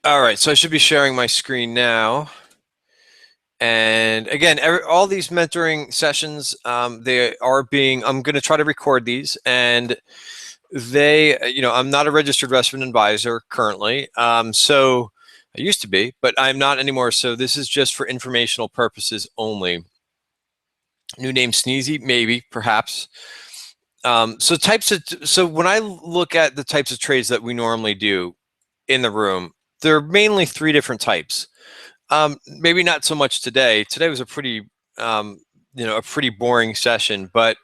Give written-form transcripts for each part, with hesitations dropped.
All right, so I should be sharing my screen now. And again, all these mentoring sessions, they are being, I'm going to try to record these, and I'm not a registered investment advisor currently. So I used to be, but I'm not anymore. So this is just for informational purposes only. New name Sneezy, maybe, perhaps. So when I look at the types of trades that we normally do in the room, there are mainly three different types. Maybe not so much today. Today was a pretty, a pretty boring session, but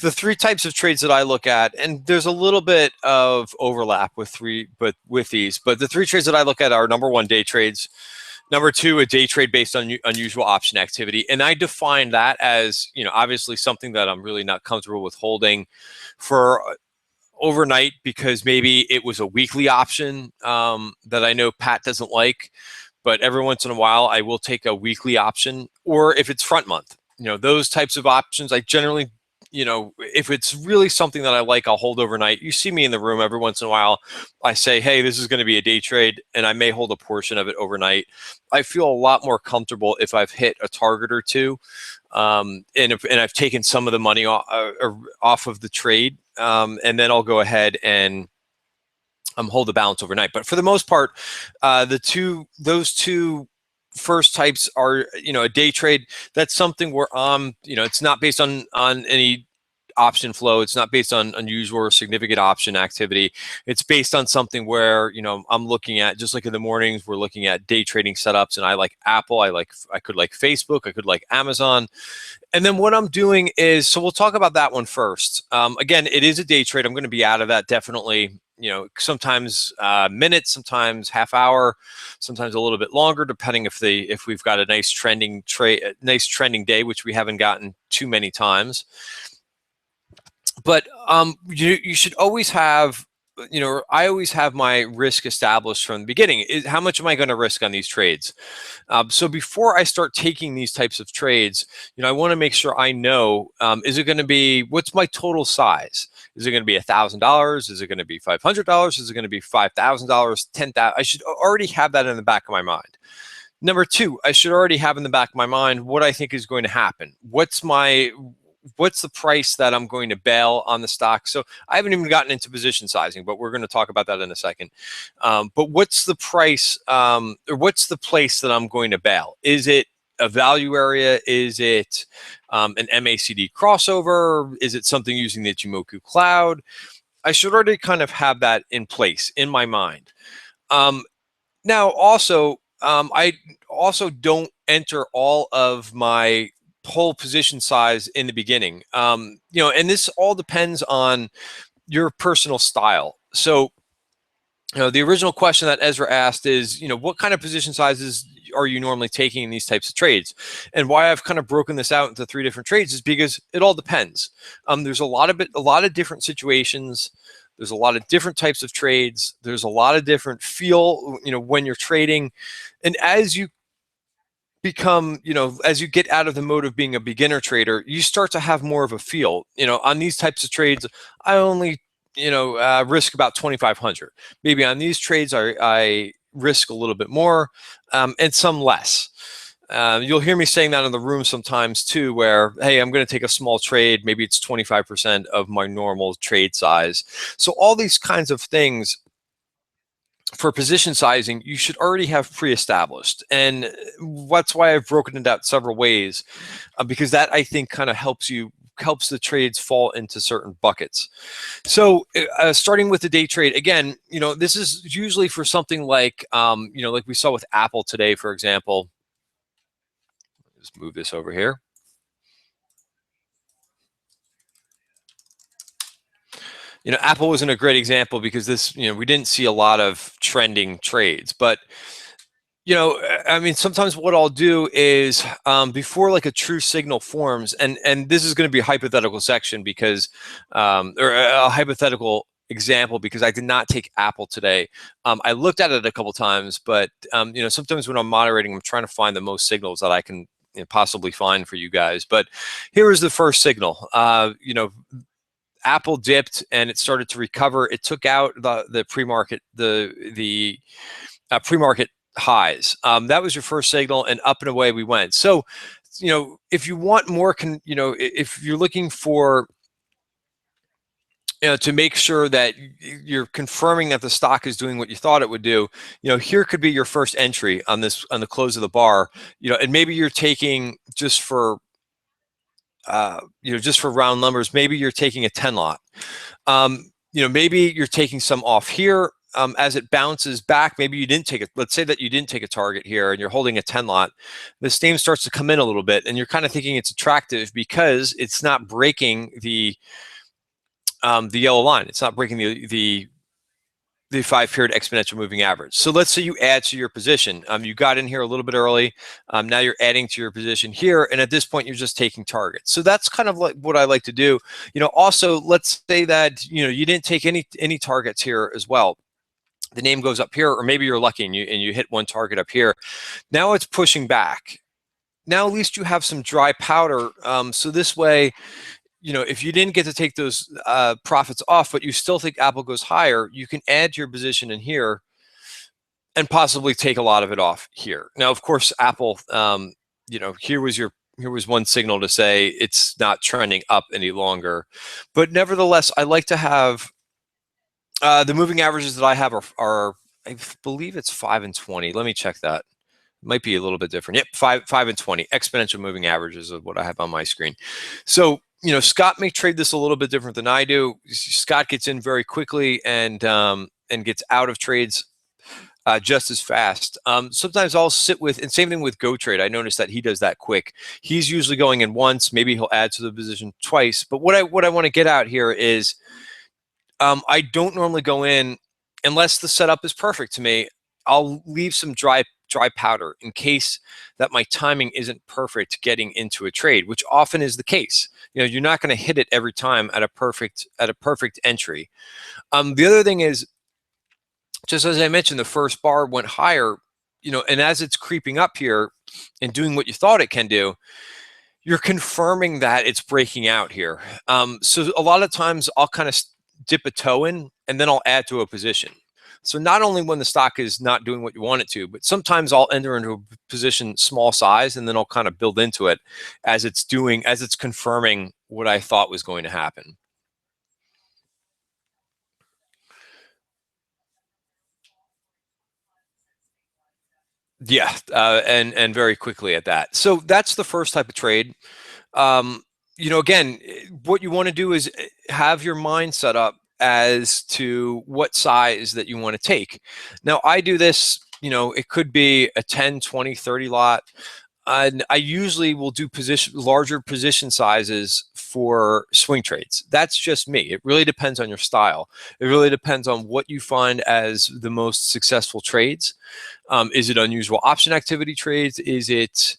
the three types of trades that I look at, and there's a little bit of overlap with these, but the three trades that I look at are: number one, day trades; number two, a day trade based on unusual option activity. And I define that as, obviously something that I'm really not comfortable with holding for overnight, because maybe it was a weekly option that I know Pat doesn't like, but every once in a while I will take a weekly option. Or if it's front month, those types of options, I generally, if it's really something that I like, I'll hold overnight. You see me in the room every once in a while. I say, hey, this is going to be a day trade, and I may hold a portion of it overnight. I feel a lot more comfortable if I've hit a target or two, and I've taken some of the money off of the trade, and then I'll go ahead and hold the balance overnight. But for the most part, those two first types are, a day trade. That's something where it's not based on any option flow. It's not based on unusual or significant option activity. It's based on something where, I'm looking at, just like in the mornings, we're looking at day trading setups, and I like Apple, I could like Facebook, I could like Amazon. And then what I'm doing is, so we'll talk about that one first. Again, it is a day trade. I'm going to be out of that definitely, sometimes minutes, sometimes half hour, sometimes a little bit longer, depending if we've got a nice trending day, which we haven't gotten too many times. But you should always have, I always have my risk established from the beginning. How much am I going to risk on these trades? So before I start taking these types of trades, I want to make sure I know, is it going to be, what's my total size? Is it going to be $1,000? Is it going to be $500? Is it going to be $5,000, $10,000? I should already have that in the back of my mind. Number two, I should already have in the back of my mind what I think is going to happen. What's the price that I'm going to bail on the stock? So I haven't even gotten into position sizing, but we're going to talk about that in a second. But what's the price, or what's the place that I'm going to bail? Is it a value area? Is it an MACD crossover? Is it something using the Ichimoku cloud? I should already kind of have that in place in my mind. Now, also, I also don't enter all of my whole position size in the beginning. And this all depends on your personal style. So, the original question that Ezra asked is, what kind of position sizes are you normally taking in these types of trades? And why I've kind of broken this out into three different trades is because it all depends. There's a lot of different situations. There's a lot of different types of trades. There's a lot of different feel, when you're trading. And as you become, as you get out of the mode of being a beginner trader, you start to have more of a feel. On these types of trades, I only, risk about 2,500. Maybe on these trades, I risk a little bit more, and some less. You'll hear me saying that in the room sometimes too, where, hey, I'm going to take a small trade. Maybe it's 25% of my normal trade size. So all these kinds of things for position sizing, you should already have pre-established. And that's why I've broken it out several ways, because that, I think, kind of helps the trades fall into certain buckets. So starting with the day trade, again, this is usually for something like, like we saw with Apple today, for example. Just move this over here. Apple wasn't a great example because this, we didn't see a lot of trending trades. But, I mean, sometimes what I'll do is, before like a true signal forms, and this is going to be a hypothetical section because, or a hypothetical example, because I did not take Apple today. I looked at it a couple times, but, sometimes when I'm moderating, I'm trying to find the most signals that I can possibly find for you guys. But here is the first signal. Apple dipped and it started to recover. It took out the pre-market, the pre-market highs. That was your first signal, and up and away we went. So, if you want more, if you're looking for, to make sure that you're confirming that the stock is doing what you thought it would do, here could be your first entry on the close of the bar, and maybe you're taking just for, just for round numbers, maybe you're taking a 10 lot. Maybe you're taking some off here. As it bounces back, maybe you didn't take it. Let's say that you didn't take a target here and you're holding a 10 lot. This name starts to come in a little bit and you're kind of thinking it's attractive because it's not breaking the yellow line. It's not breaking the 5-period exponential moving average. So let's say you add to your position. You got in here a little bit early. Now you're adding to your position here, and at this point you're just taking targets. So that's kind of like what I like to do. Also, let's say that you didn't take any targets here as well. The name goes up here, or maybe you're lucky and you hit one target up here. Now it's pushing back. Now at least you have some dry powder. So this way, if you didn't get to take those profits off, but you still think Apple goes higher, you can add to your position in here and possibly take a lot of it off here. Now, of course, Apple, here was one signal to say it's not trending up any longer. But nevertheless, I like to have the moving averages that I have are I believe it's 5 and 20. Let me check that. Might be a little bit different. Yep, 5 and 20 exponential moving averages of what I have on my screen. So, Scott may trade this a little bit different than I do. Scott gets in very quickly and gets out of trades just as fast. Sometimes I'll sit with, and same thing with GoTrade. I noticed that he does that quick. He's usually going in once. Maybe he'll add to the position twice. But what I want to get out here is I don't normally go in unless the setup is perfect to me. I'll leave some dry powder in case that my timing isn't perfect getting into a trade, which often is the case. You're not going to hit it every time at a perfect entry. The other thing is, just as I mentioned, the first bar went higher, and as it's creeping up here and doing what you thought it can do, you're confirming that it's breaking out here. So a lot of times I'll kind of dip a toe in and then I'll add to a position. So not only when the stock is not doing what you want it to, but sometimes I'll enter into a position small size and then I'll kind of build into it as it's confirming what I thought was going to happen. Yeah, and very quickly at that. So that's the first type of trade. Again, what you want to do is have your mind set up as to what size that you want to take. Now, I do this, it could be a 10, 20, 30 lot. And I usually will do larger position sizes for swing trades. That's just me. It really depends on your style. It really depends on what you find as the most successful trades. Is it unusual option activity trades? Is it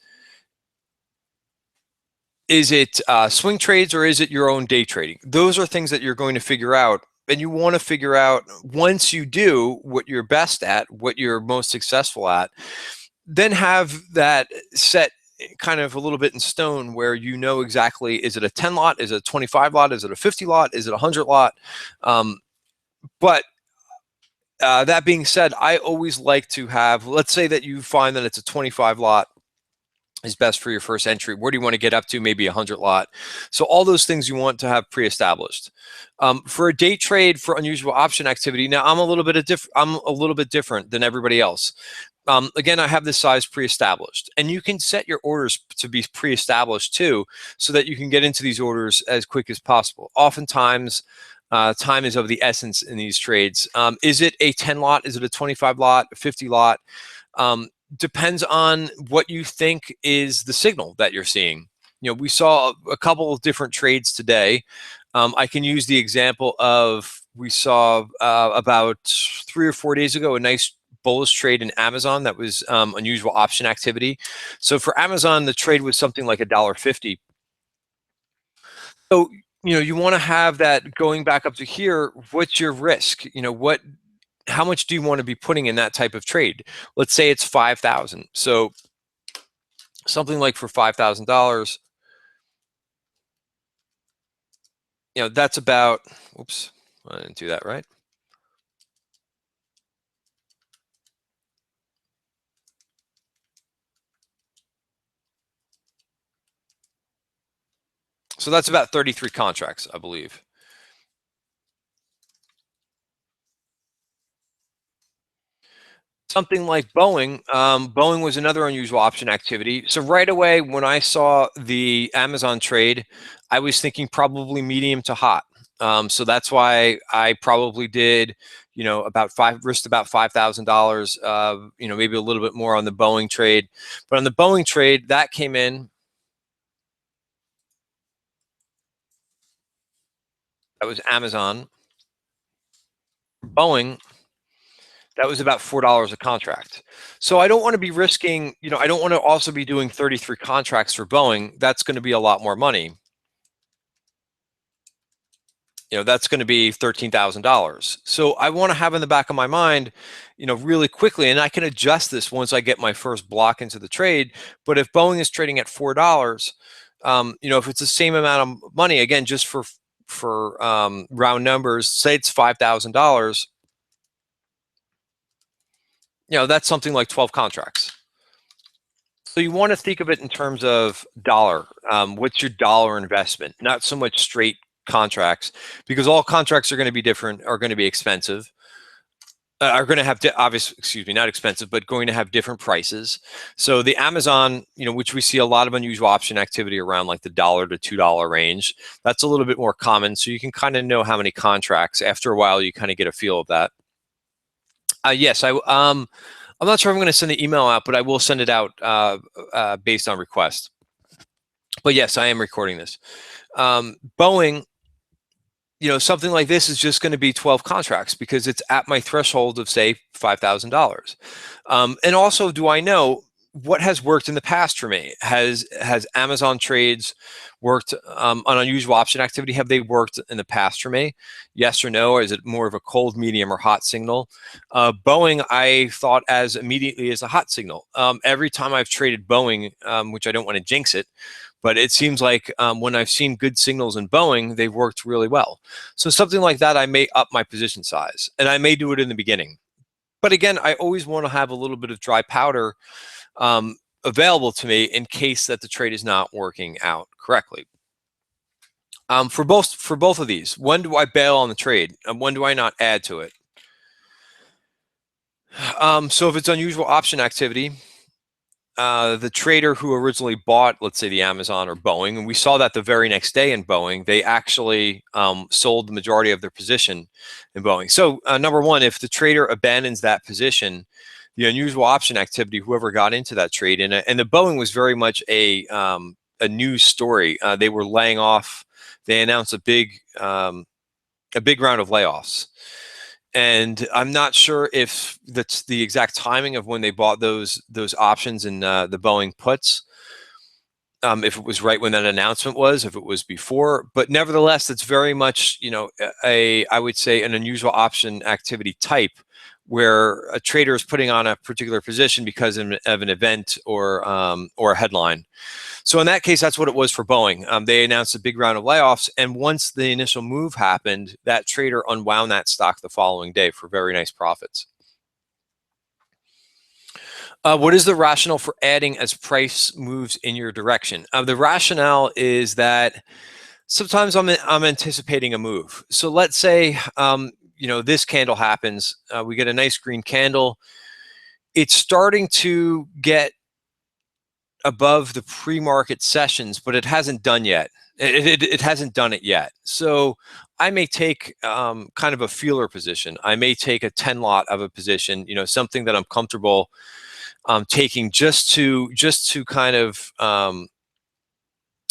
swing trades, or is it your own day trading? Those are things that you're going to figure out. And you want to figure out, once you do what you're best at, what you're most successful at, then have that set kind of a little bit in stone where exactly, is it a 10 lot? Is it a 25 lot? Is it a 50 lot? Is it a 100 lot? But that being said, I always like to have, let's say that you find that it's a 25 lot is best for your first entry. Where do you want to get up to? Maybe a 100 lot. So all those things you want to have pre-established. For a day trade, for unusual option activity, now I'm a little bit different than everybody else. Again, I have this size pre-established, and you can set your orders to be pre-established too, so that you can get into these orders as quick as possible. Oftentimes, time is of the essence in these trades. Is it a 10 lot? Is it a 25 lot? A 50 lot? Depends on what you think is the signal that you're seeing. We saw a couple of different trades today. I can use the example of, we saw about 3 or 4 days ago a nice bullish trade in Amazon that was unusual option activity. So for Amazon, the trade was something like $1.50. So you want to have that going back up to here. What's your risk? How much do you want to be putting in that type of trade? Let's say it's 5,000. So something like for $5,000, that's about, oops, I didn't do that right. So that's about 33 contracts, I believe. Something like Boeing, Boeing was another unusual option activity. So right away, when I saw the Amazon trade, I was thinking probably medium to hot. So that's why I probably did, risked about $5,000, maybe a little bit more on the Boeing trade. But on the Boeing trade, that came in. That was Amazon. Boeing, that was about $4 a contract. So I don't want to be risking, I don't want to also be doing 33 contracts for Boeing. That's going to be a lot more money. That's going to be $13,000. So I want to have in the back of my mind, really quickly, and I can adjust this once I get my first block into the trade. But if Boeing is trading at $4, if it's the same amount of money, again, just for round numbers, say it's $5,000, that's something like 12 contracts. So you want to think of it in terms of dollar. What's your dollar investment? Not so much straight contracts, because all contracts are going to be different, are going to be expensive, are going to have not expensive, but going to have different prices. So the Amazon, which we see a lot of unusual option activity around, like the $1 to $2 range, that's a little bit more common. So you can kind of know how many contracts. After a while, you kind of get a feel of that. Yes, I'm not sure if I'm going to send the email out, but I will send it out based on request. But yes, I am recording this. Boeing, something like this is just going to be 12 contracts because it's at my threshold of, say, $5,000. And also, do I know what has worked in the past for me? Has Amazon trades worked on unusual option activity? Have they worked in the past for me? Yes or no? Or is it more of a cold, medium, or hot signal? Boeing, I thought as immediately as a hot signal. Every time I've traded Boeing, which I don't want to jinx it, but it seems like when I've seen good signals in Boeing, they've worked really well. So something like that, I may up my position size, and I may do it in the beginning. But again, I always want to have a little bit of dry powder available to me in case that the trade is not working out correctly. For both of these, when do I bail on the trade and when do I not add to it? So if it's unusual option activity, the trader who originally bought, let's say, the Amazon or Boeing, and we saw that the very next day in Boeing, they actually sold the majority of their position in Boeing. So number one, if the trader abandons that position, the unusual option activity, whoever got into that trade, and the Boeing was very much a news story. They were laying off. They announced a big round of layoffs. And I'm not sure if that's the exact timing of when they bought those options in the Boeing puts. If it was right when that announcement was, if it was before, but nevertheless, it's very much, I would say, an unusual option activity type where a trader is putting on a particular position because of an event or a headline. So in that case, that's what it was for Boeing. They announced a big round of layoffs, and once the initial move happened, that trader unwound that stock the following day for very nice profits. What is the rationale for adding as price moves in your direction? The rationale is that sometimes I'm anticipating a move. So let's say this candle happens. We get a nice green candle. It's starting to get above the pre-market sessions, but it hasn't done yet. It hasn't done it yet. So I may take kind of a feeler position. I may take a 10 lot of a position, something that I'm comfortable taking just to kind of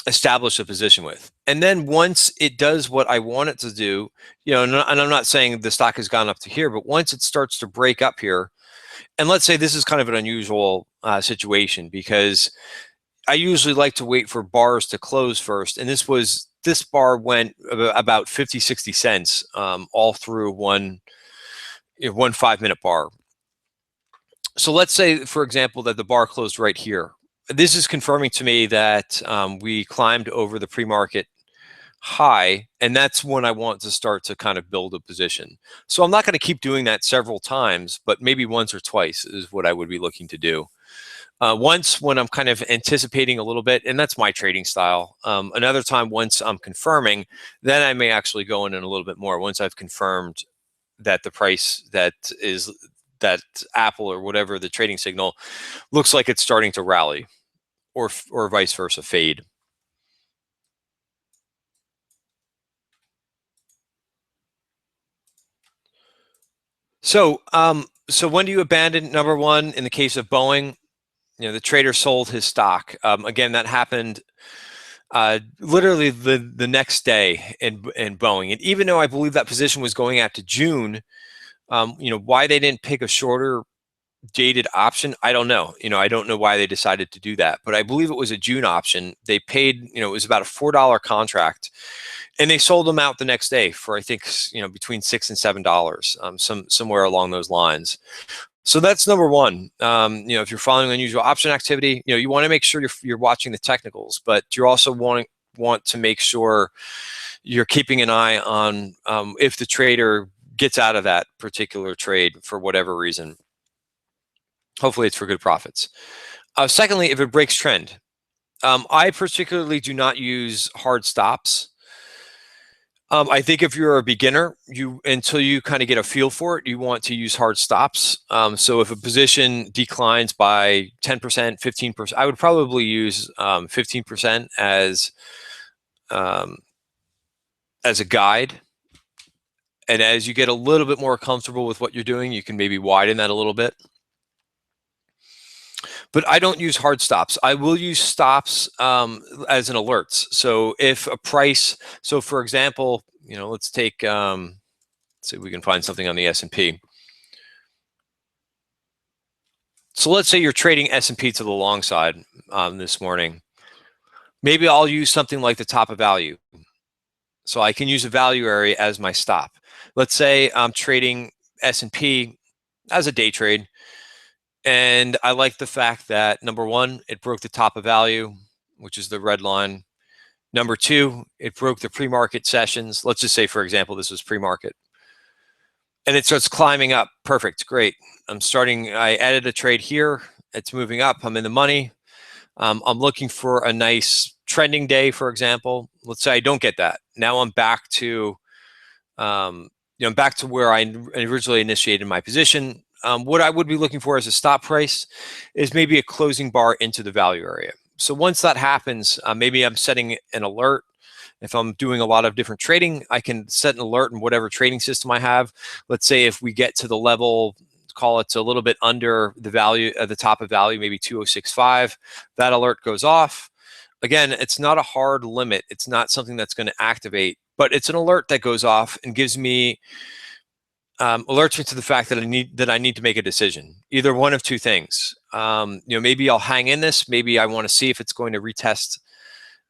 establish a position with. And then once it does what I want it to do, and I'm not saying the stock has gone up to here, but once it starts to break up here, and let's say this is kind of an unusual situation because I usually like to wait for bars to close first. And this bar went about 50, 60 cents all through one 5-minute bar. So let's say, for example, that the bar closed right here. This is confirming to me that we climbed over the pre-market high, and that's when I want to start to kind of build a position. So I'm not going to keep doing that several times, but maybe once or twice is what I would be looking to do. Once when I'm kind of anticipating a little bit, and that's my trading style. Another time once I'm confirming, then I may actually go in a little bit more once I've confirmed that the price that Apple or whatever the trading signal looks like it's starting to rally, or vice versa, fade. So when do you abandon? Number one, in the case of Boeing, the trader sold his stock. Again, that happened literally the next day in Boeing. And even though I believe that position was going out to June, why they didn't pick a shorter dated option, I don't know. I don't know why they decided to do that, but I believe it was a June option. They paid, it was about a $4 contract, and they sold them out the next day for, I think, between $6 and $7, somewhere along those lines. So that's number one. If you're following unusual option activity, you want to make sure you're watching the technicals, but you also want to make sure you're keeping an eye on if the trader gets out of that particular trade for whatever reason. Hopefully it's for good profits. Secondly, if it breaks trend, I particularly do not use hard stops. I think if you're a beginner, until you kind of get a feel for it, you want to use hard stops. So if a position declines by 10%, 15%, I would probably use 15% as a guide. And as you get a little bit more comfortable with what you're doing, you can maybe widen that a little bit. But I don't use hard stops. I will use stops as an alerts. So if a price, so for example, let's take, let's see if we can find something on the S&P. So let's say you're trading S&P to the long side this morning. Maybe I'll use something like the top of value. So I can use a value area as my stop. Let's say I'm trading S&P as a day trade. And I like the fact that, number one, it broke the top of value, which is the red line. Number two, it broke the pre-market sessions. Let's just say, for example, this was pre-market. And it starts climbing up. Perfect. Great. I added a trade here. It's moving up. I'm in the money. I'm looking for a nice trending day, for example. Let's say I don't get that. Now I'm back to, back to where I originally initiated my position. What I would be looking for as a stop price is maybe a closing bar into the value area. So once that happens, maybe I'm setting an alert. If I'm doing a lot of different trading, I can set an alert in whatever trading system I have. Let's say if we get to the level, call it a little bit under the value at the top of value, maybe 2065, that alert goes off. Again, it's not a hard limit. It's not something that's going to activate, but it's an alert that goes off and gives me alerts me to the fact that I need to make a decision. Either one of two things. Maybe I'll hang in this. Maybe I want to see if it's going to retest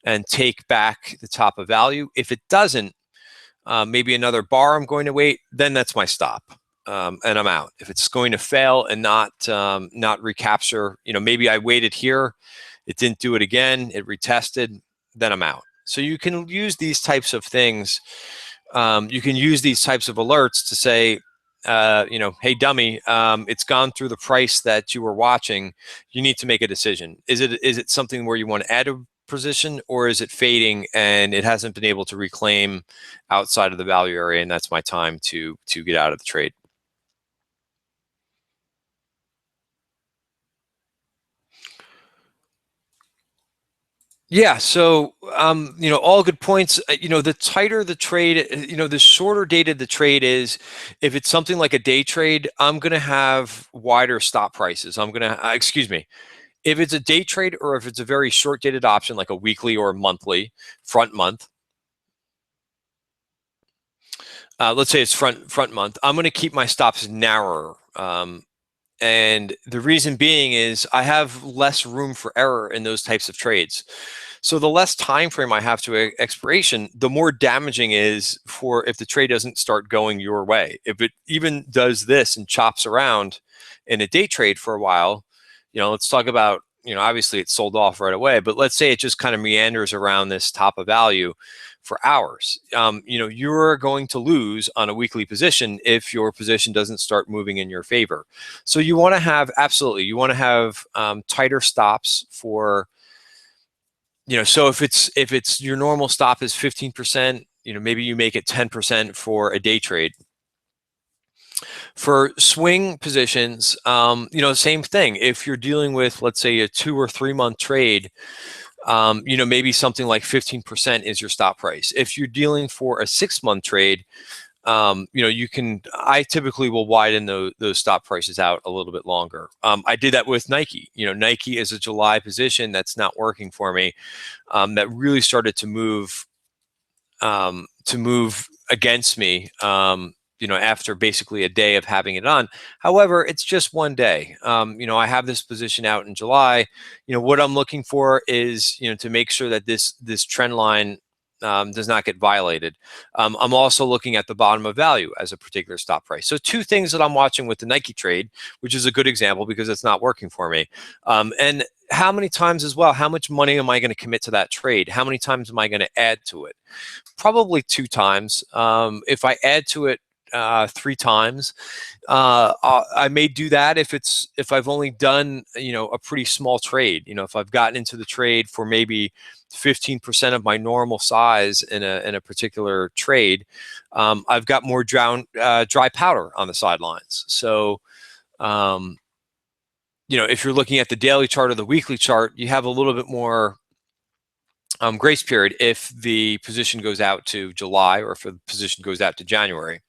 and take back the top of value. If it doesn't, maybe another bar I'm going to wait. Then that's my stop, and I'm out. If it's going to fail and not recapture, maybe I waited here, it didn't do it again, it retested, then I'm out. So you can use these types of things. You can use these types of alerts to say, hey, dummy, it's gone through the price that you were watching. You need to make a decision. Is it something where you want to add a position, or is it fading and it hasn't been able to reclaim outside of the value area, and that's my time to get out of the trade? Yeah, so all good points. The tighter the trade, the shorter dated the trade is. If it's something like a day trade, I'm going to have wider stop prices. I'm going to, excuse me, if it's a day trade or if it's a very short dated option like a weekly or a monthly front month. Let's say it's front month. I'm going to keep my stops narrower. And the reason being is I have less room for error in those types of trades. So the less time frame I have to expiration, the more damaging is for if the trade doesn't start going your way. If it even does this and chops around in a day trade for a while, let's talk about obviously it sold off right away, but let's say it just kind of meanders around this top of value for hours. You're going to lose on a weekly position if your position doesn't start moving in your favor. So you want to have, absolutely, you want to have tighter stops for, so if it's your normal stop is 15%, maybe you make it 10% for a day trade. For swing positions, same thing. If you're dealing with, let's say, a 2 or 3 month trade, maybe something like 15% is your stop price. If you're dealing for a 6 month trade, I typically will widen those stop prices out a little bit longer. I did that with Nike. Nike is a July position that's not working for me. That really started to move against me. After basically a day of having it on. However, it's just one day. I have this position out in July. What I'm looking for is, to make sure that this trend line does not get violated. I'm also looking at the bottom of value as a particular stop price. So two things that I'm watching with the Nike trade, which is a good example because it's not working for me. And how many times as well, how much money am I going to commit to that trade? How many times am I going to add to it? Probably 2 times. If I add to it 3 times, I may do that if I've only done a pretty small trade. If I've gotten into the trade for maybe 15% of my normal size in a particular trade, I've got more dry powder on the sidelines. So if you're looking at the daily chart or the weekly chart, you have a little bit more grace period if the position goes out to July or if the position goes out to January.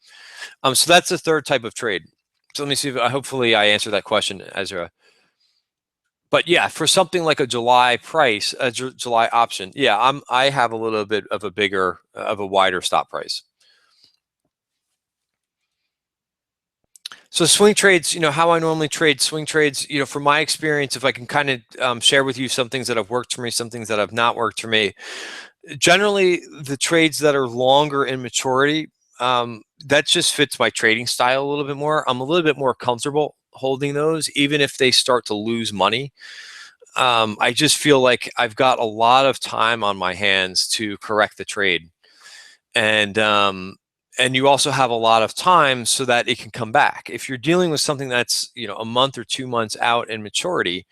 So that's the third type of trade. So let me see if hopefully I answered that question, Ezra. But yeah, for something like a July price, a July option, yeah, I have a little bit of a wider stop price. So swing trades, how I normally trade swing trades, from my experience, if I can kind of share with you some things that have worked for me, some things that have not worked for me. Generally, the trades that are longer in maturity, that just fits my trading style a little bit more. I'm a little bit more comfortable holding those, even if they start to lose money. I just feel like I've got a lot of time on my hands to correct the trade. And you also have a lot of time so that it can come back. If you're dealing with something that's a month or 2 months out in maturity,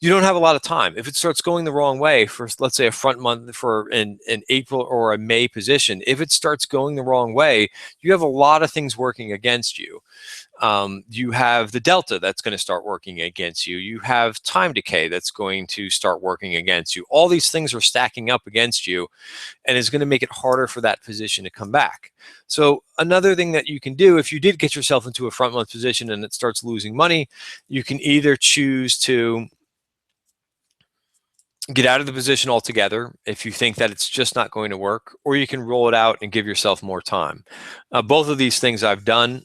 you don't have a lot of time. If it starts going the wrong way for, let's say, a front month for an April or a May position, if it starts going the wrong way, you have a lot of things working against you. You have the delta that's going to start working against you. You have time decay that's going to start working against you. All these things are stacking up against you, and it's going to make it harder for that position to come back. So another thing that you can do, if you did get yourself into a front month position and it starts losing money, you can either choose to get out of the position altogether if you think that it's just not going to work, or you can roll it out and give yourself more time. Both of these things I've done.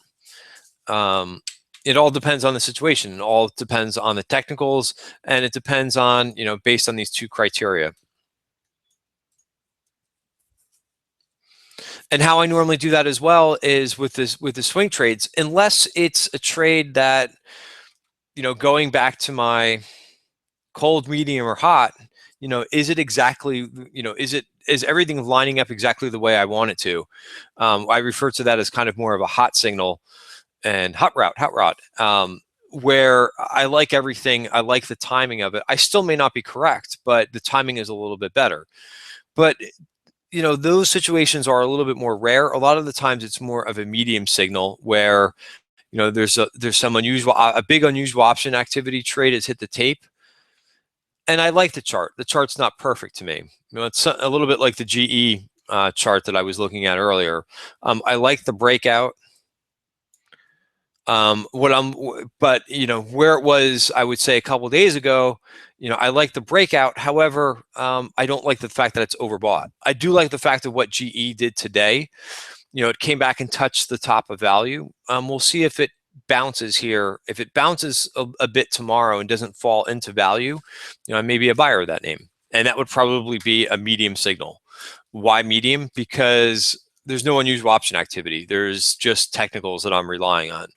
It all depends on the situation. It all depends on the technicals, and it depends on, based on these 2 criteria. And how I normally do that as well is with the swing trades, unless it's a trade that, going back to my cold, medium, or hot, is it exactly, is everything lining up exactly the way I want it to? I refer to that as kind of more of a hot signal and hot route, where I like everything. I like the timing of it. I still may not be correct, but the timing is a little bit better. But those situations are a little bit more rare. A lot of the times it's more of a medium signal where, there's some a big unusual option activity trade has hit the tape. And I like the chart. The chart's not perfect to me. It's a little bit like the GE chart that I was looking at earlier. I like the breakout. But where it was, I would say a couple of days ago, I like the breakout. However, I don't like the fact that it's overbought. I do like the fact of what GE did today. It came back and touched the top of value. We'll see if it bounces here. If it bounces a bit tomorrow and doesn't fall into value, I may be a buyer of that name. And that would probably be a medium signal. Why medium? Because there's no unusual option activity. There's just technicals that I'm relying on.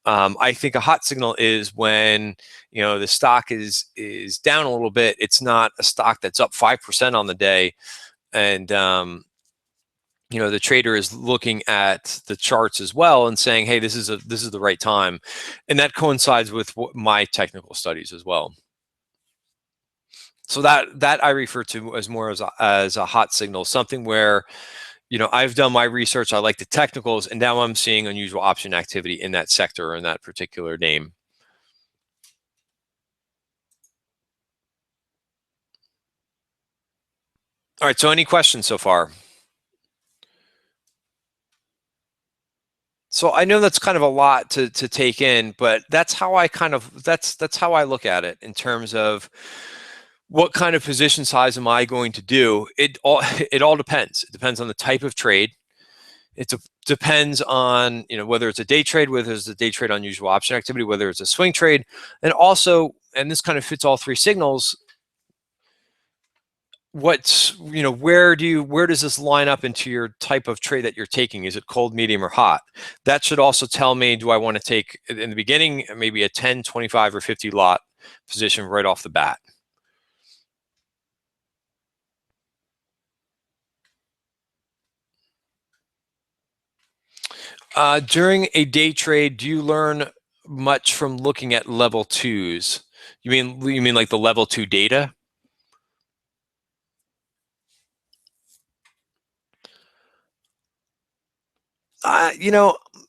I think a hot signal is when, the stock is down a little bit. It's not a stock that's up 5% on the day, and the trader is looking at the charts as well and saying, hey, this is the right time, and that coincides with my technical studies as well. So that I refer to as more as a hot signal, something where, I've done my research, I like the technicals, and now I'm seeing unusual option activity in that sector or in that particular name. All right, so any questions so far? So I know that's kind of a lot to take in, but that's how I that's how I look at it in terms of what kind of position size am I going to do. It all depends. It depends on the type of trade. Depends on, whether it's a day trade, whether it's a day trade unusual option activity, whether it's a swing trade, and also, and this kind of fits all three signals, where does this line up into your type of trade that you're taking? Is it cold, medium, or hot? That should also tell me, do I want to take in the beginning maybe a 10, 25, or 50 lot position right off the bat? During a day trade, do you learn much from looking at level twos? You mean like the level two data?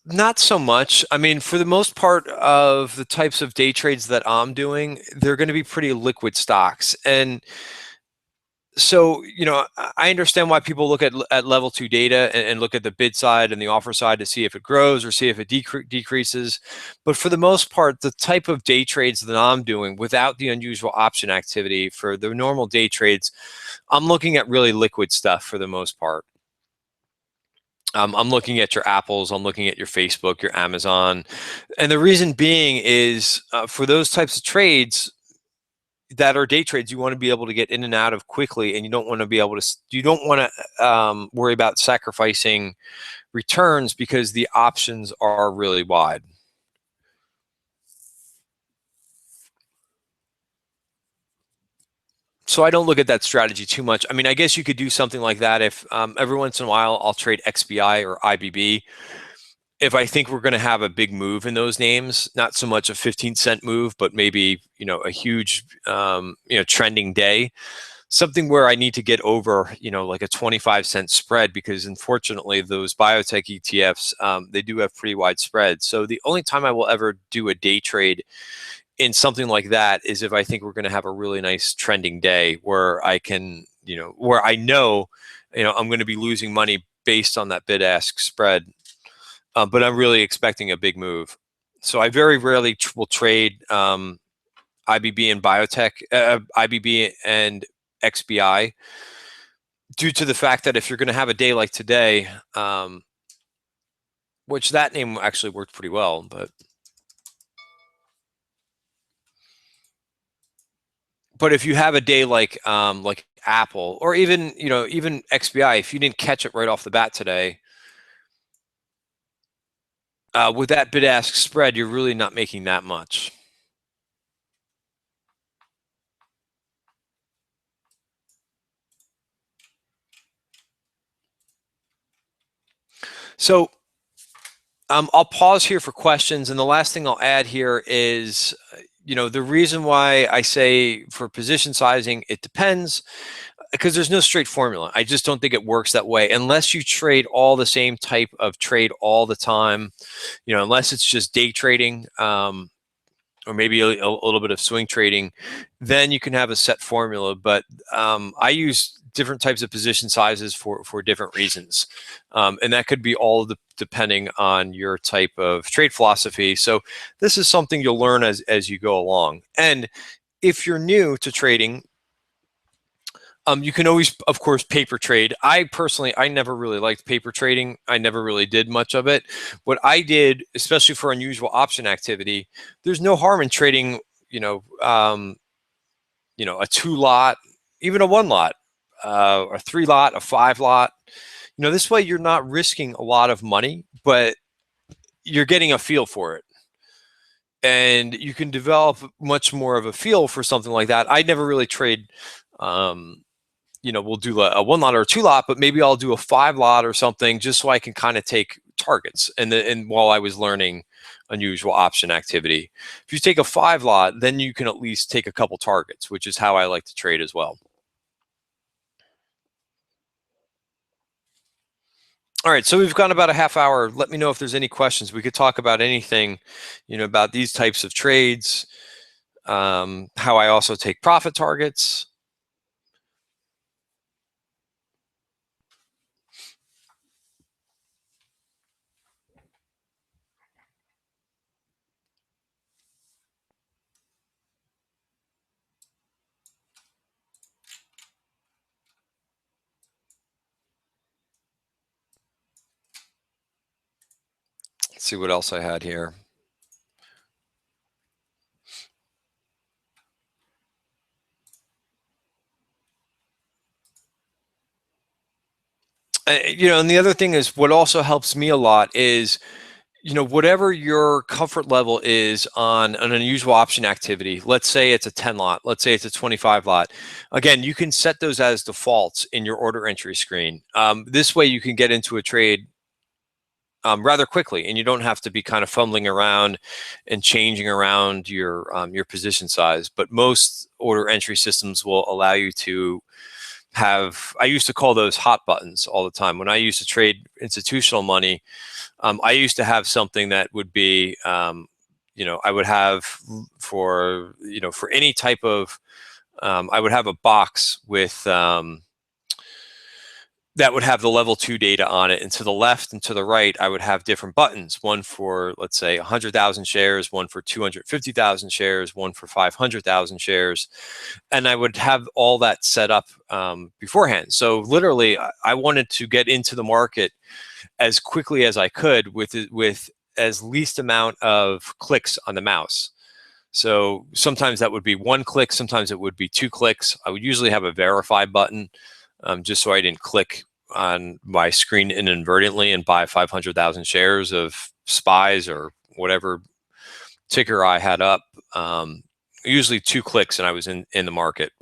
Not so much. I mean, for the most part of the types of day trades that I'm doing, they're going to be pretty liquid stocks. And so, I understand why people look at level two data and look at the bid side and the offer side to see if it grows or see if it decreases. But for the most part, the type of day trades that I'm doing without the unusual option activity, for the normal day trades, I'm looking at really liquid stuff for the most part. I'm looking at your Apples, I'm looking at your Facebook, your Amazon. And the reason being is, for those types of trades that are day trades, you want to be able to get in and out of quickly, and you don't want to worry about sacrificing returns because the options are really wide. So I don't look at that strategy too much. I mean, I guess you could do something like that if, every once in a while I'll trade XBI or IBB. If I think we're going to have a big move in those names, not so much a 15-cent move, but maybe, a huge, trending day, something where I need to get over, like a 25-cent spread, because unfortunately those biotech ETFs, they do have pretty wide spreads. So the only time I will ever do a day trade in something like that is if I think we're going to have a really nice trending day where I can, where I know, I'm going to be losing money based on that bid ask spread. But I'm really expecting a big move. So I very rarely will trade, IBB and biotech, IBB and XBI, due to the fact that if you're going to have a day like today, which that name actually worked pretty well, but if you have a day like Apple, or even, even XBI, if you didn't catch it right off the bat today, with that bid ask spread, you're really not making that much. So I'll pause here for questions. And the last thing I'll add here is, the reason why I say for position sizing, it depends, because there's no straight formula. I just don't think it works that way unless you trade all the same type of trade all the time, unless it's just day trading, or maybe a little bit of swing trading, then you can have a set formula. But I use different types of position sizes for different reasons, and that could be depending on your type of trade philosophy. So this is something you'll learn as you go along. And if you're new to trading, you can always, of course, paper trade. I never really liked paper trading. I never really did much of it. What I did, especially for unusual option activity, there's no harm in trading, a 2 lot, even a 1 lot, a 3 lot, a 5 lot. This way you're not risking a lot of money, but you're getting a feel for it. And you can develop much more of a feel for something like that. I never really trade, we'll do a 1 lot or a 2 lot, but maybe I'll do a 5 lot or something just so I can kind of take targets. And while I was learning unusual option activity, if you take a 5 lot, then you can at least take a couple targets, which is how I like to trade as well. All right, so we've gone about a half hour. Let me know if there's any questions. We could talk about anything, about these types of trades, how I also take profit targets. Let's see what else I had here. And the other thing is, what also helps me a lot is, whatever your comfort level is on an unusual option activity. Let's say it's a 10 lot, let's say it's a 25 lot. Again, you can set those as defaults in your order entry screen. This way you can get into a trade rather quickly, and you don't have to be kind of fumbling around and changing around your position size. But most order entry systems will allow you to have, I used to call those hot buttons all the time. When I used to trade institutional money, I used to have something that would be, I would have for any type of, I would have a box with, that would have the level 2 data on it. And to the left and to the right, I would have different buttons, one for, let's say, 100,000 shares, one for 250,000 shares, one for 500,000 shares. And I would have all that set up beforehand. So literally, I wanted to get into the market as quickly as I could with as least amount of clicks on the mouse. So sometimes that would be 1 click, sometimes it would be 2 clicks. I would usually have a verify button, just so I didn't click on my screen inadvertently and buy 500,000 shares of SPYs or whatever ticker I had up. Usually 2 clicks and I was in the market.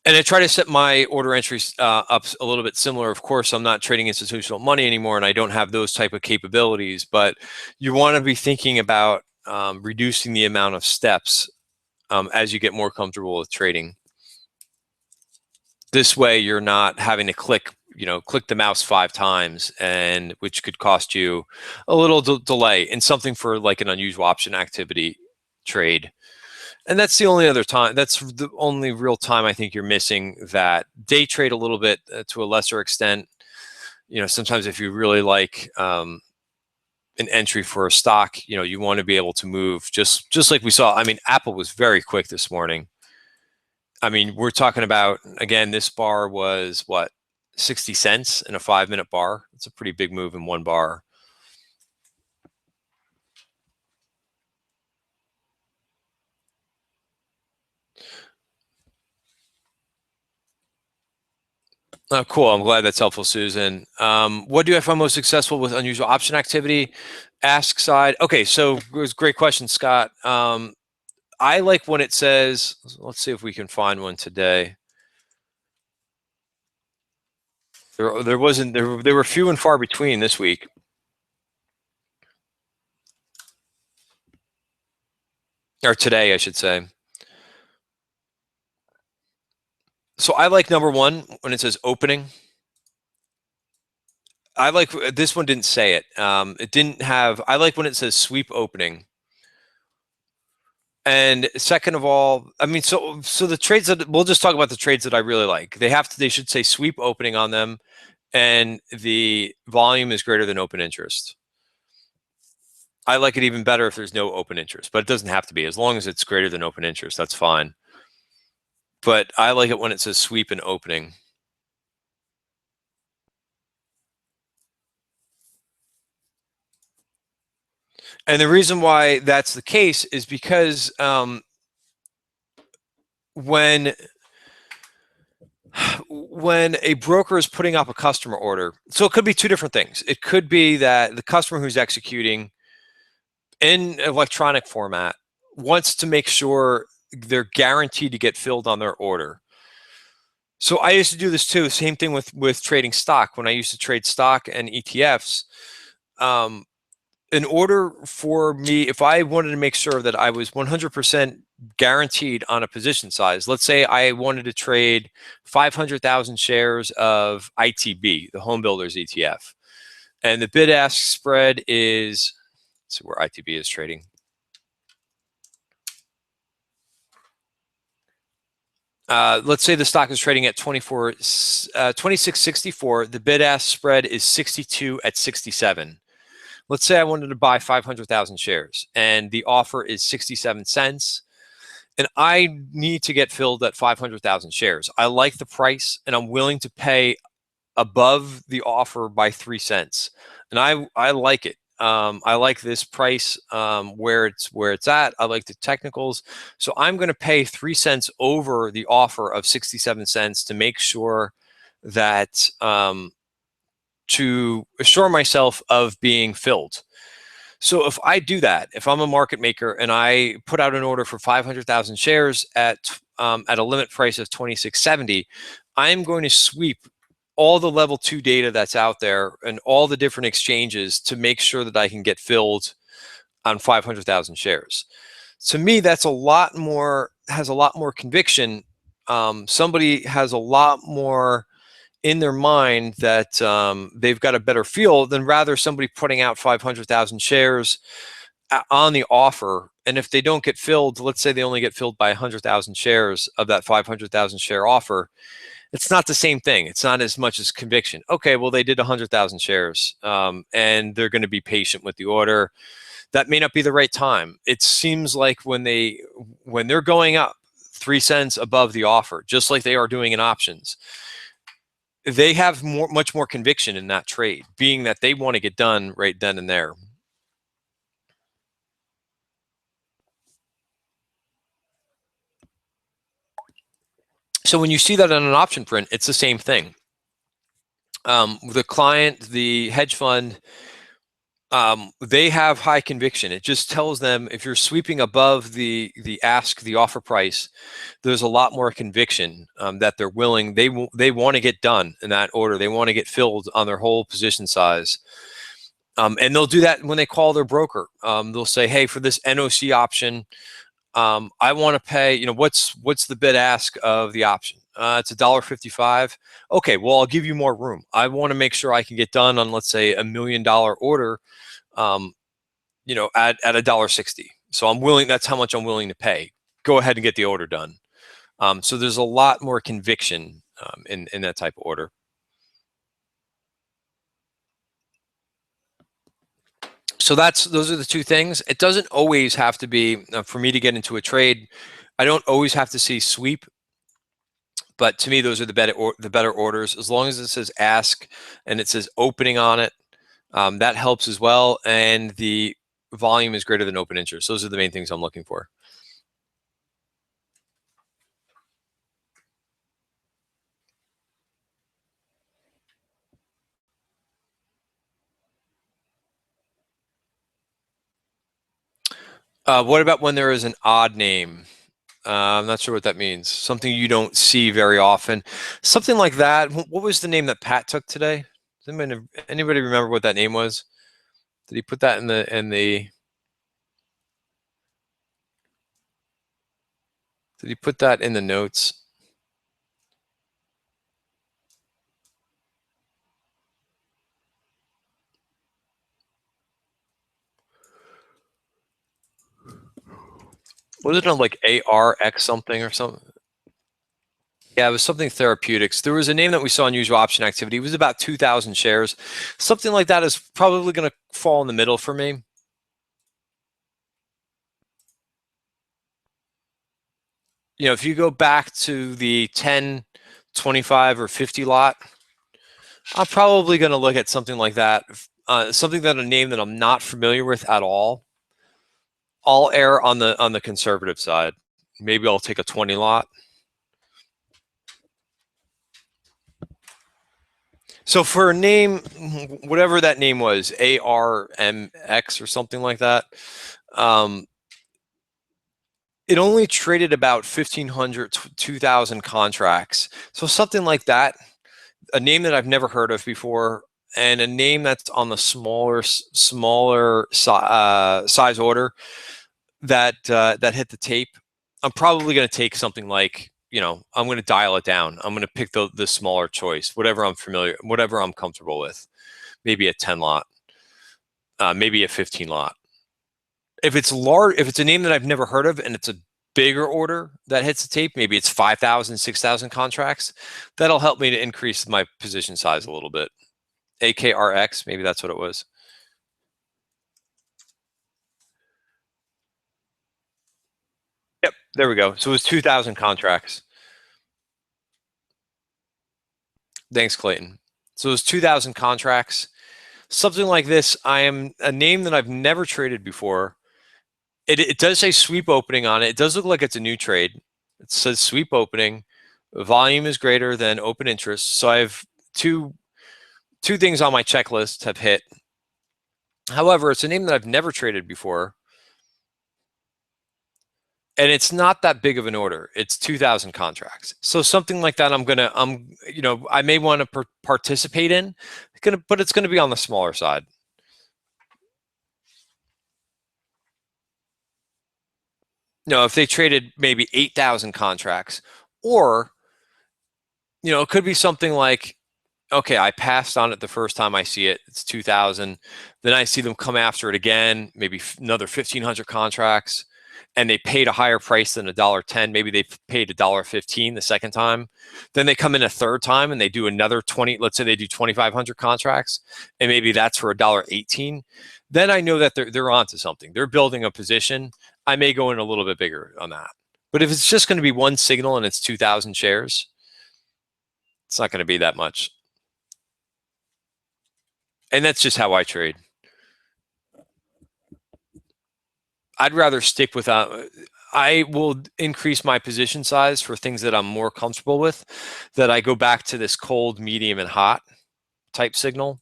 And I try to set my order entries up a little bit similar. Of course, I'm not trading institutional money anymore, and I don't have those type of capabilities. But you want to be thinking about reducing the amount of steps as you get more comfortable with trading. This way, you're not having to click the mouse 5 times, and which could cost you a little delay in something for like an unusual option activity trade. And that's the only other time, that's the only real time I think you're missing that. Day trade a little bit to a lesser extent. Sometimes if you really like an entry for a stock, you want to be able to move just like we saw. I mean, Apple was very quick this morning. I mean, we're talking about, again, this bar was what, 60 cents in a 5-minute bar. It's a pretty big move in one bar. Oh, cool. I'm glad that's helpful, Susan. What do I find most successful with unusual option activity? Ask side. Okay, so it was a great question, Scott. I like when it says, let's see if we can find one today. There wasn't, there were few and far between this week. Or today, I should say. So I like number 1 when it says opening. I like, this one didn't say it. It didn't have, I like when it says sweep opening. And second of all, I mean, so the trades that, we'll just talk about the trades that I really like. They should say sweep opening on them, and the volume is greater than open interest. I like it even better if there's no open interest, but it doesn't have to be. As long as it's greater than open interest, that's fine. But I like it when it says sweep and opening. And the reason why that's the case is because when When a broker is putting up a customer order, so it could be two different things. It could be that the customer who's executing in electronic format wants to make sure they're guaranteed to get filled on their order. So I used to do this too. Same thing with trading stock. When I used to trade stock and ETFs, um, in order for me, if I wanted to make sure that I was 100% guaranteed on a position size, let's say I wanted to trade 500,000 shares of ITB, the Home Builders ETF, and the bid-ask spread is, let's see where ITB is trading. Let's say the stock is trading at 2664. The bid-ask spread is 62 at 67. Let's say I wanted to buy 500,000 shares and the offer is 67 cents and I need to get filled at 500,000 shares. I like the price and I'm willing to pay above the offer by 3 cents. And I like it. I like this price where it's at. I like the technicals. So I'm going to pay 3 cents over the offer of 67 cents to make sure that to assure myself of being filled. So if I do that, if I'm a market maker and I put out an order for 500,000 shares at a limit price of 26.70, I'm going to sweep all the level 2 data that's out there and all the different exchanges to make sure that I can get filled on 500,000 shares. To me, that's has a lot more conviction. Somebody has a lot more in their mind that they've got a better feel than rather somebody putting out 500,000 shares on the offer. And if they don't get filled, let's say they only get filled by 100,000 shares of that 500,000 share offer, it's not the same thing. It's not as much as conviction. Okay, well, they did 100,000 shares and they're going to be patient with the order. That may not be the right time. It seems like when they're going up 3 cents above the offer, just like they are doing in options, they have much more conviction in that trade, being that they want to get done right then and there. So when you see that on an option print, it's the same thing. The client, the hedge fund, they have high conviction. It just tells them if you're sweeping above the offer price, there's a lot more conviction that they're willing. They want to get done in that order. They want to get filled on their whole position size. And they'll do that when they call their broker. They'll say, hey, for this NOC option, I want to pay, what's the bid ask of the option? It's $1.55. Okay, well, I'll give you more room. I want to make sure I can get done on, let's say, $1 million order, at $1.60. So I'm willing, that's how much I'm willing to pay. Go ahead and get the order done. So there's a lot more conviction in that type of order. So those are the two things. It doesn't always have to be for me to get into a trade. I don't always have to see sweep, but to me, those are the better orders. As long as it says ask and it says opening on it, that helps as well. And the volume is greater than open interest. Those are the main things I'm looking for. What about when there is an odd name? I'm not sure what that means. Something you don't see very often. Something like that. What was the name that Pat took today? Does anybody remember what that name was? Did he put that in the Did he put that in the notes? Was it on like ARX something or something? Yeah, it was something therapeutics. There was a name that we saw in usual option activity. It was about 2,000 shares. Something like that is probably going to fall in the middle for me. If you go back to the 10, 25, or 50 lot, I'm probably going to look at something like that. Something that a name that I'm not familiar with at all. I'll err on the conservative side. Maybe I'll take a 20 lot. So for a name, whatever that name was, ARMX or something like that, it only traded about 1,500 to 2,000 contracts. So something like that, a name that I've never heard of before, and a name that's on the smaller size order that hit the tape. I'm probably going to take something like, I'm going to dial it down. I'm going to pick the smaller choice, whatever I'm familiar, whatever I'm comfortable with. Maybe a 10 lot, maybe a 15 lot. If it's large, if it's a name that I've never heard of and it's a bigger order that hits the tape, maybe it's 5,000, 6,000 contracts, that'll help me to increase my position size a little bit. AKRX, maybe that's what it was. Yep, there we go. So it was 2,000 contracts. Thanks, Clayton. So it was 2,000 contracts. Something like this, I am a name that I've never traded before. It does say sweep opening on it. It does look like it's a new trade. It says sweep opening. Volume is greater than open interest. So I have two things on my checklist have hit. However, it's a name that I've never traded before. And it's not that big of an order. It's 2,000 contracts. So something like that, I may want to participate in, but it's going to be on the smaller side. If they traded maybe 8,000 contracts, or, it could be something like, okay, I passed on it the first time I see it. It's 2,000. Then I see them come after it again, maybe another 1,500 contracts, and they paid a higher price than $1.10. Maybe they paid $1.15 the second time. Then they come in a third time and they do another 20. Let's say they do 2,500 contracts, and maybe that's for $1.18. Then I know that they're onto something. They're building a position. I may go in a little bit bigger on that. But if it's just going to be one signal and it's 2,000 shares, it's not going to be that much. And that's just how I trade. I'd rather stick with I will increase my position size for things that I'm more comfortable with, that I go back to this cold, medium, and hot type signal.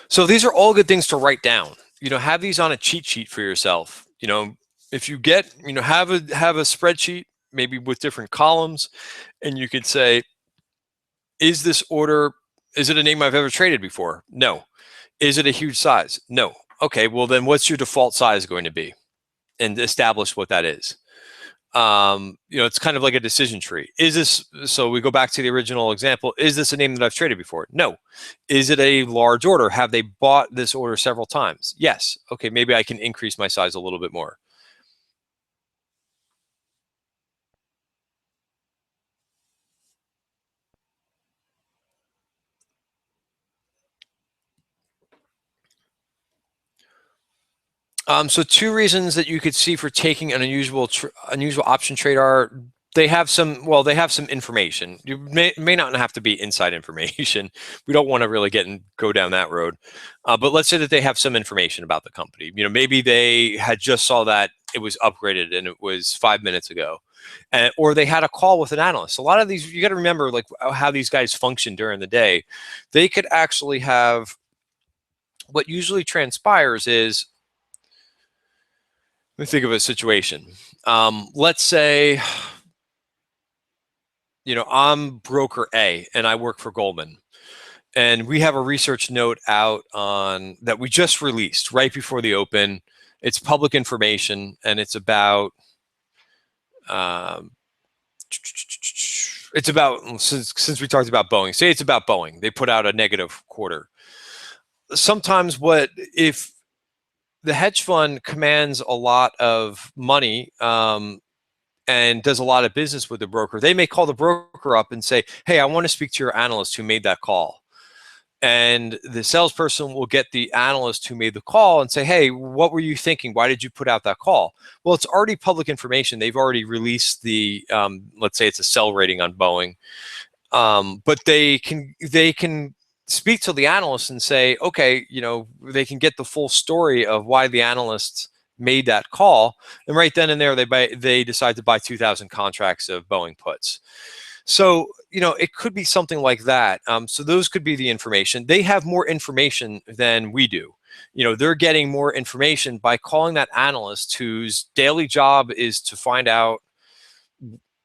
So these are all good things to write down. Have these on a cheat sheet for yourself. If you get, have a spreadsheet, maybe with different columns, and you could say, is this order, is it a name I've ever traded before? No. Is it a huge size? No. Okay, well then what's your default size going to be? And establish what that is. It's kind of like a decision tree. So we go back to the original example, is this a name that I've traded before? No. Is it a large order? Have they bought this order several times? Yes. Okay, maybe I can increase my size a little bit more. So two reasons that you could see for taking an unusual option trade are they have some information. You may not have to be inside information. We don't want to really go down that road. But let's say that they have some information about the company. Maybe they had just saw that it was upgraded and it was 5 minutes ago. Or they had a call with an analyst. A lot of these, you got to remember like how these guys function during the day. They could actually have, what usually transpires is, let me think of a situation. Let's say, I'm broker A and I work for Goldman. And we have a research note out on that we just released right before the open. It's public information, and it's about since we talked about Boeing. Say it's about Boeing. They put out a negative quarter. Sometimes if the hedge fund commands a lot of money and does a lot of business with the broker, they may call the broker up and say, hey, I want to speak to your analyst who made that call. And the salesperson will get the analyst who made the call and say, hey, what were you thinking? Why did you put out that call? Well, it's already public information. They've already released the, let's say it's a sell rating on Boeing. But they can speak to the analyst and say, okay, they can get the full story of why the analyst made that call, and right then and there they decide to buy 2,000 contracts of Boeing puts. So, it could be something like that. So those could be the information. They have more information than we do. They're getting more information by calling that analyst whose daily job is to find out,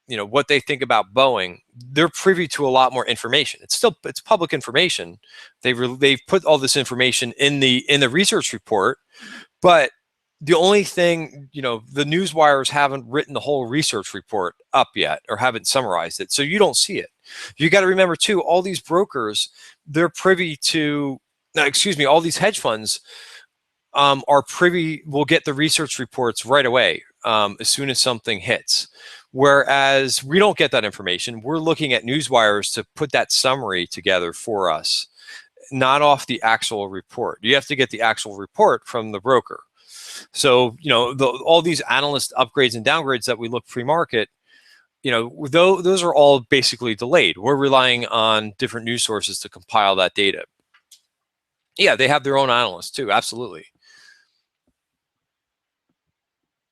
what they think about Boeing. They're privy to a lot more information. It's public information. They've put all this information in the research report, but the only thing, the news wires haven't written the whole research report up yet, or haven't summarized it, so you don't see it. You got to remember too, all these brokers, they're privy to, all these hedge funds will get the research reports right away, as soon as something hits. Whereas we don't get that information. We're looking at news wires to put that summary together for us, not off the actual report. You have to get the actual report from the broker. So, all these analyst upgrades and downgrades that we look pre-market, those are all basically delayed. We're relying on different news sources to compile that data. Yeah, they have their own analysts too. Absolutely.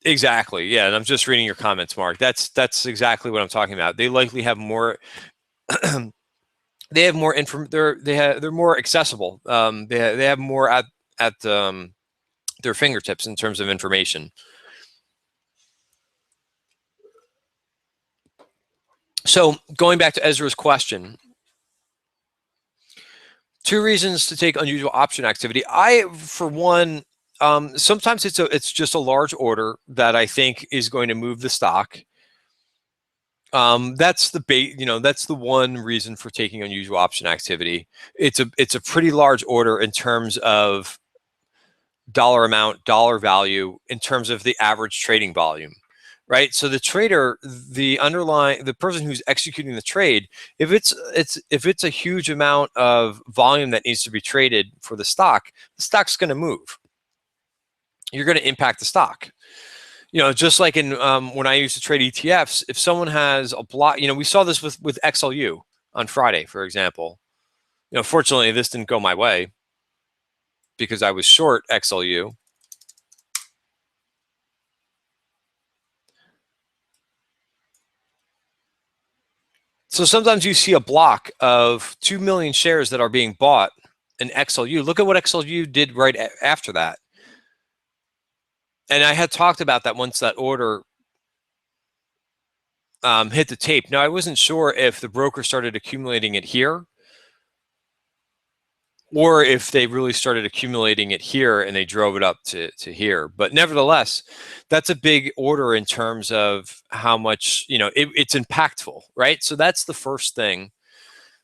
Exactly. Yeah, and I'm just reading your comments, Mark. That's exactly what I'm talking about. They likely have more. They have more they're more accessible. They have more at their fingertips in terms of information. So going back to Ezra's question, 2 reasons to take unusual option activity. For one, sometimes it's just a large order that I think is going to move the stock. That's that's the one reason for taking unusual option activity. It's a pretty large order in terms of dollar amount, dollar value, in terms of the average trading volume, right? So the trader, the person who's executing the trade, if it's a huge amount of volume that needs to be traded for the stock's going to move. You're going to impact the stock. Just like in when I used to trade ETFs, if someone has a block, we saw this with XLU on Friday, for example. Fortunately, this didn't go my way because I was short XLU. So sometimes you see a block of 2 million shares that are being bought in XLU. Look at what XLU did right after that. And I had talked about that once that order hit the tape. Now, I wasn't sure if the broker started accumulating it here, or if they really started accumulating it here and they drove it up to here. But nevertheless, that's a big order in terms of how much, it's impactful, right? So that's the first thing.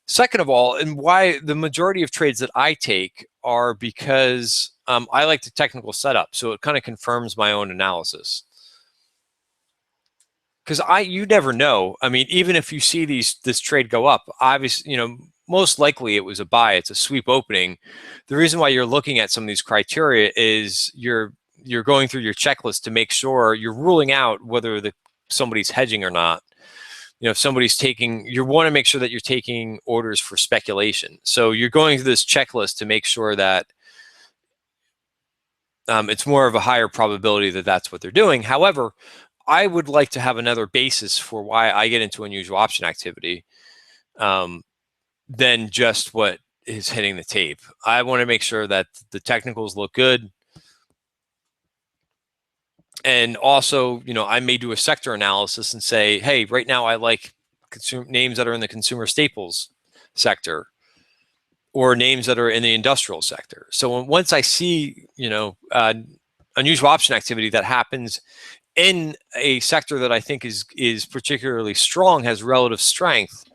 Second of all, and why the majority of trades that I take are because I like the technical setup. So it kind of confirms my own analysis. Because you never know. I mean, even if you see this trade go up, obviously, most likely it was a buy. It's a sweep opening. The reason why you're looking at some of these criteria is you're going through your checklist to make sure you're ruling out whether somebody's hedging or not. If somebody's you want to make sure that you're taking orders for speculation. So you're going through this checklist to make sure that it's more of a higher probability that that's what they're doing. However, I would like to have another basis for why I get into unusual option activity than just what is hitting the tape. I want to make sure that the technicals look good. And also, I may do a sector analysis and say, hey, right now I like names that are in the consumer staples sector, or names that are in the industrial sector. So once I see, unusual option activity that happens in a sector that I think is particularly strong, has relative strength,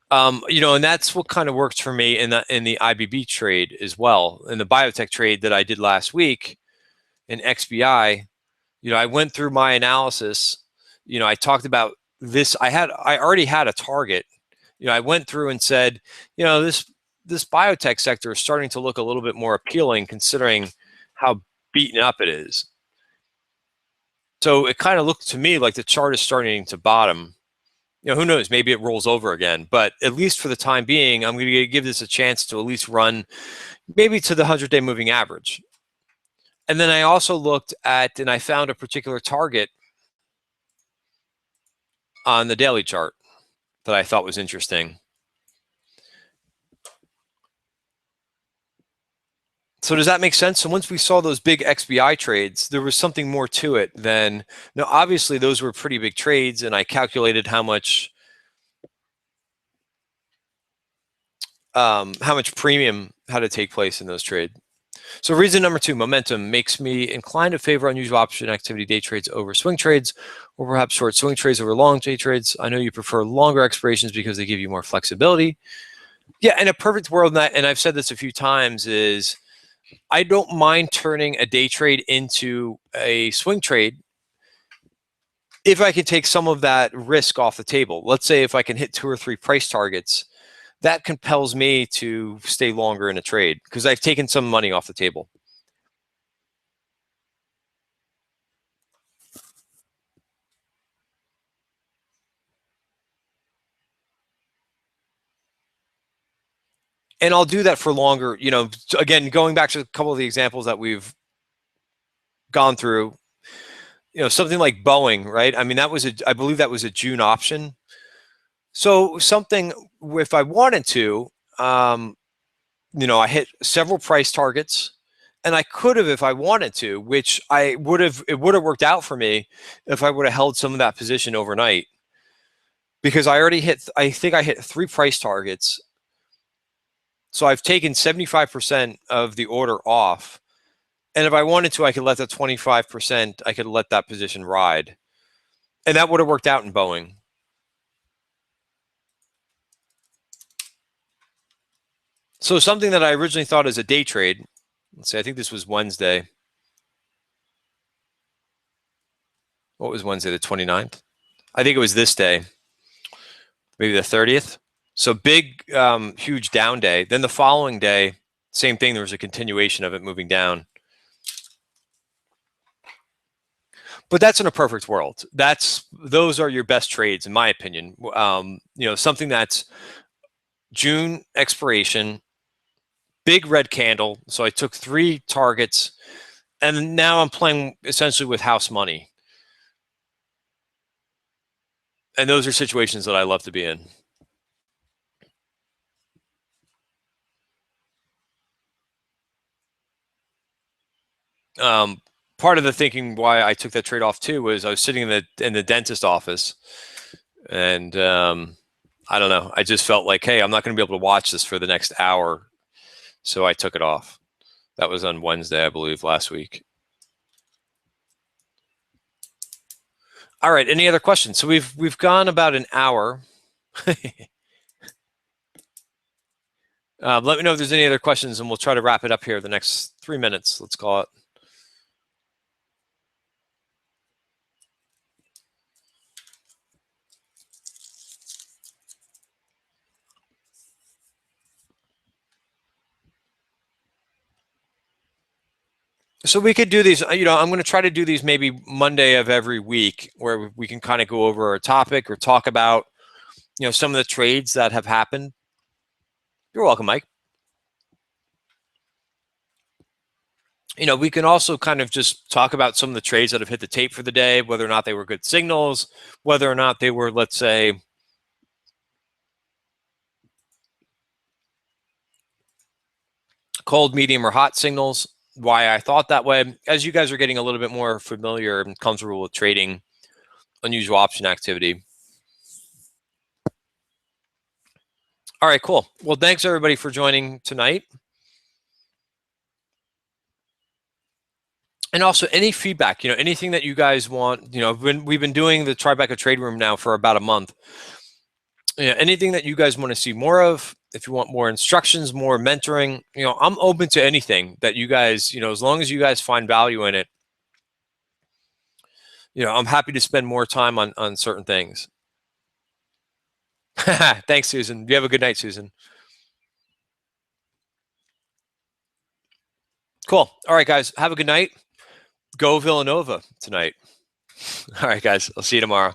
and that's what kind of works for me in the IBB trade as well. In the biotech trade that I did last week in XBI, I went through my analysis. I talked about this. I already had a target. I went through and said, this biotech sector is starting to look a little bit more appealing considering how beaten up it is. So it kind of looked to me like the chart is starting to bottom. Who knows? Maybe it rolls over again. But at least for the time being, I'm going to give this a chance to at least run maybe to the 100-day moving average. And then I also looked at, and I found a particular target on the daily chart that I thought was interesting. So does that make sense? So once we saw those big XBI trades, there was something more to it than, now obviously those were pretty big trades, and I calculated how much premium had to take place in those trades. So reason number 2, momentum makes me inclined to favor unusual option activity day trades over swing trades, or perhaps short swing trades over long day trades. I know you prefer longer expirations because they give you more flexibility. Yeah, in a perfect world, and I've said this a few times, is I don't mind turning a day trade into a swing trade if I can take some of that risk off the table. Let's say if I can hit 2 or 3 price targets, that compels me to stay longer in a trade because I've taken some money off the table. And I'll do that for longer. You know, again, going back to a couple of the examples that we've gone through, you know, something like Boeing, right? I mean, I believe that was a June option. So something, if I wanted to, you know, I hit several price targets, and I could have, if I wanted to, which it would have worked out for me if I would have held some of that position overnight, because I think I hit 3 price targets. So I've taken 75% of the order off. And if I wanted to, I could let the 25%, I could let that position ride. And that would have worked out in Boeing. So something that I originally thought as a day trade, let's see, I think this was Wednesday. What was Wednesday, the 29th? I think it was this day, maybe the 30th. So big, huge down day. Then the following day, same thing, there was a continuation of it moving down. But that's in a perfect world. Those are your best trades, in my opinion. You know, something that's June expiration, big red candle. So I took 3 targets, and now I'm playing essentially with house money. And those are situations that I love to be in. Part of the thinking why I took that trade off too was I was sitting in the dentist office, and I don't know. I just felt like, hey, I'm not going to be able to watch this for the next hour, so I took it off. That was on Wednesday, I believe, last week. All right. Any other questions? So we've gone about an hour. Let me know if there's any other questions, and we'll try to wrap it up here the next 3 minutes. Let's call it. So we could do these, you know, I'm going to try to do these maybe Monday of every week, where we can kind of go over a topic or talk about, you know, some of the trades that have happened. You're welcome, Mike. You know, we can also kind of just talk about some of the trades that have hit the tape for the day, whether or not they were good signals, whether or not they were, let's say, cold, medium, or hot signals, why I thought that way. As you guys are getting a little bit more familiar and comfortable with trading unusual option activity. All right, cool. Well, thanks everybody for joining tonight. And also any feedback, you know, anything that you guys want, you know, we've been doing the Tribeca Trade Room now for about a month. You know, anything that you guys want to see more of, if you want more instructions, more mentoring, you know, I'm open to anything that you guys, you know, as long as you guys find value in it, you know, I'm happy to spend more time on certain things. Thanks, Susan. You have a good night, Susan. Cool. All right, guys, have a good night. Go Villanova tonight. All right, guys, I'll see you tomorrow.